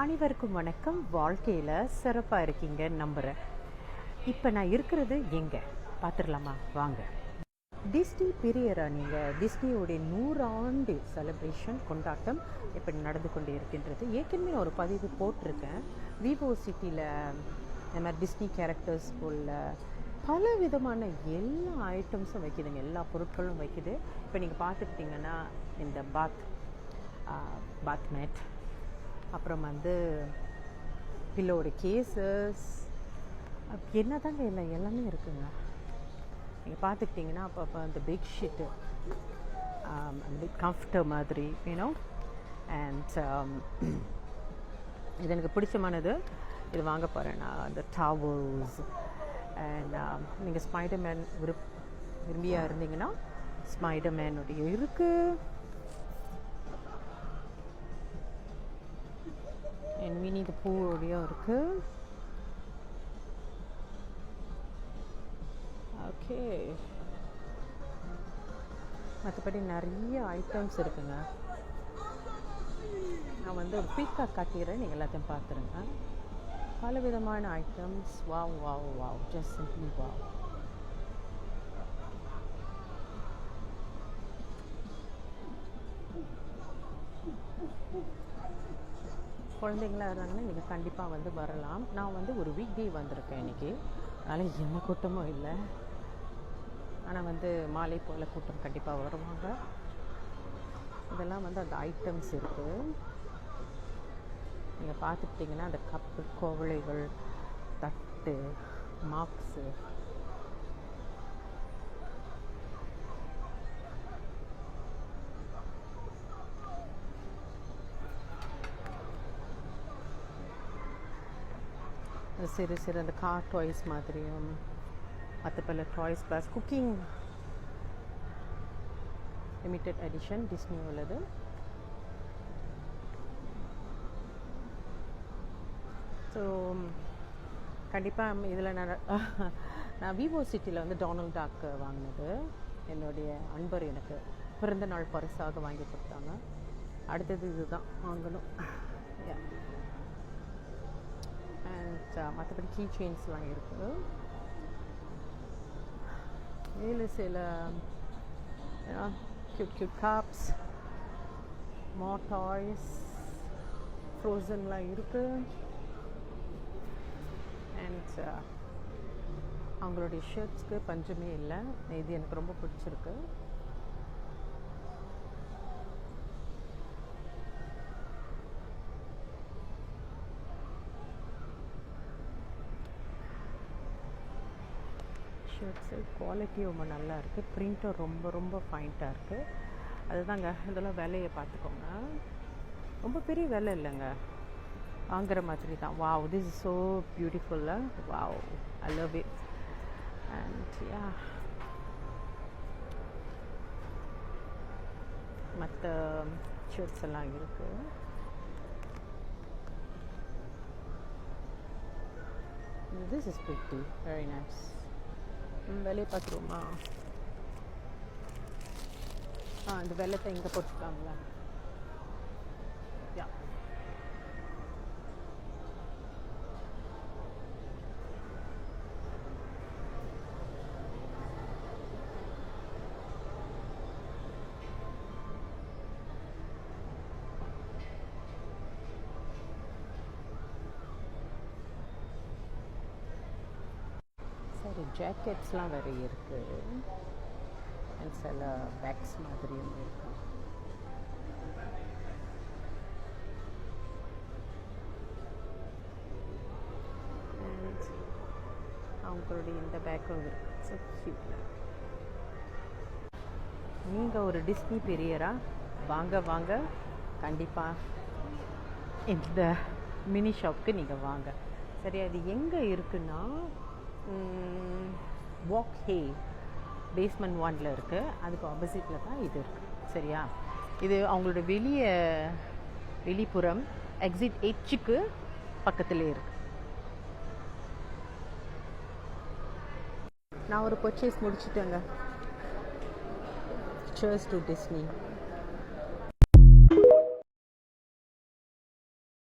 அனைவருக்கும் வணக்கம். வாழ்க்கையில் சிறப்பாக இருக்கீங்க நம்புகிறேன். இப்போ நான் இருக்கிறது எங்கே பார்த்துடலாமா? வாங்க. டிஸ்னி பிரியரா நீங்கள்? டிஸ்னியோடைய 100 ஆண்டு செலிப்ரேஷன் கொண்டாட்டம் இப்போ நடந்து கொண்டு இருக்கின்றது. ஏற்கனவே நான் ஒரு பதிவு போட்டிருக்கேன். விவோ சிட்டியில் இந்த மாதிரி டிஸ்னி கேரக்டர்ஸ் போல் பல விதமான எல்லா ஐட்டம்ஸும் வைக்குதுங்க, எல்லா பொருட்களும் வைக்குது. இப்போ நீங்கள் பார்த்துக்கிட்டிங்கன்னா இந்த பாத் மேட், அப்புறம் பில்லோட கேசஸ், என்ன தாங்க இல்லை எல்லாமே இருக்குங்க. நீங்கள் பார்த்துக்கிட்டிங்கன்னா அப்போ அந்த பெட்ஷீட்டு, அந்த கம்ஃபர்டர் மாதிரி வேணும். அண்ட் இது எனக்கு பிடிச்சமானது, இது வாங்க போகிறேன் நான். அந்த டவல்ஸ் அண்ட் நீங்கள் ஸ்பைடர்மேன் விரும்பியாக இருந்தீங்கன்னா ஸ்பைடர்மேனுடைய இருக்குது. அண்ட் மினி த பூவோடையும் இருக்குது. ஓகே, மற்றபடி நிறைய ஐட்டம்ஸ் இருக்குங்க. நான் ஒரு குயிக்காக காட்டிடுறேன், நீங்கள் எல்லாத்தையும் பார்த்துருங்க. பல விதமான items. Wow wow wow, just simply wow. குழந்தைங்களாக இருந்தாங்கன்னா நீங்கள் கண்டிப்பாக வரலாம். நான் ஒரு வீக் டே வந்திருக்கேன் இன்றைக்கி, அதனால் என்ன கூட்டமும் இல்லை. ஆனால் மாலை போல் கூட்டம் கண்டிப்பாக வருவாங்க. இதெல்லாம் அந்த ஐட்டம்ஸ் இருக்குது. நீங்கள் பார்த்துக்கிட்டிங்கன்னா அந்த கப்பு, கோவளைகள், தட்டு, மாப்ஸு, சிறு சிறு அந்த கார் டாய்ஸ் மாதிரியும், மற்ற பல toys plus cooking limited edition Disney உள்ளது. ஸோ கண்டிப்பாக இதில் நான் விவோ சிட்டியில் டொனால்ட் டாக் வாங்கினது. என்னுடைய அன்பர் எனக்கு பிறந்த நாள் பரிசாக வாங்கி கொடுத்தாங்க. அடுத்தது இதுதான் வாங்கணும். அண்ட் மற்றபடி கீ செயின்ஸ்லாம் இருக்குது. இதில் சில cute cups, more toys, ஃப்ரோசன்லாம் இருக்குது. அண்ட் அவங்களுடைய ஷர்ட்ஸ்க்கு பஞ்சமே இல்லை. இது எனக்கு ரொம்ப பிடிச்சிருக்கு. ஷர்ட்ஸு குவாலிட்டி ரொம்ப நல்லா இருக்குது. ப்ரிண்ட்டும் ரொம்ப ரொம்ப ஃபைன்ட்டாக இருக்குது. அதுதாங்க, இதெல்லாம் விலையை பார்த்துக்கோங்க. ரொம்ப பெரிய விலை இல்லைங்க, வாங்குற மாதிரி தான். வாவ், திஸ் இஸ் ஸோ பியூட்டிஃபுல்லா. Wow, I love it. And yeah, மற்ற ஷர்ட்ஸ் எல்லாம் இருக்குது. This is pretty, very nice. விலையை பார்த்துருவோமா? இந்த வெள்ளத்தை இங்கே போட்டுருக்காங்களா? யா, சரி, ஜாக்கெட்ஸ்லாம் வேறு இருக்குது. அண்ட் சில பேக்ஸ் மாதிரியும் இருக்குது. அண்ட் அவங்களுடைய இந்த பேக்கும் இருக்குது. So cute. நீங்கள் ஒரு டிஸ்னி பிரியரா? வாங்க கண்டிப்பாக இந்த மினி ஷாப்புக்கு நீங்கள் வாங்க. சரி, அது எங்கே இருக்குன்னா வாக் ஹே பேஸ்மெண்ட் 1 இருக்குது. அதுக்கு ஆப்போசிட்டில் தான் இது இருக்குது. சரியா? இது அவங்களோட வெளிப்புறம் எக்ஸிட் 8க்கு பக்கத்துலேயே இருக்குது. நான் ஒரு பர்ச்சேஸ் முடிச்சுட்டேங்க. Cheers to Disney.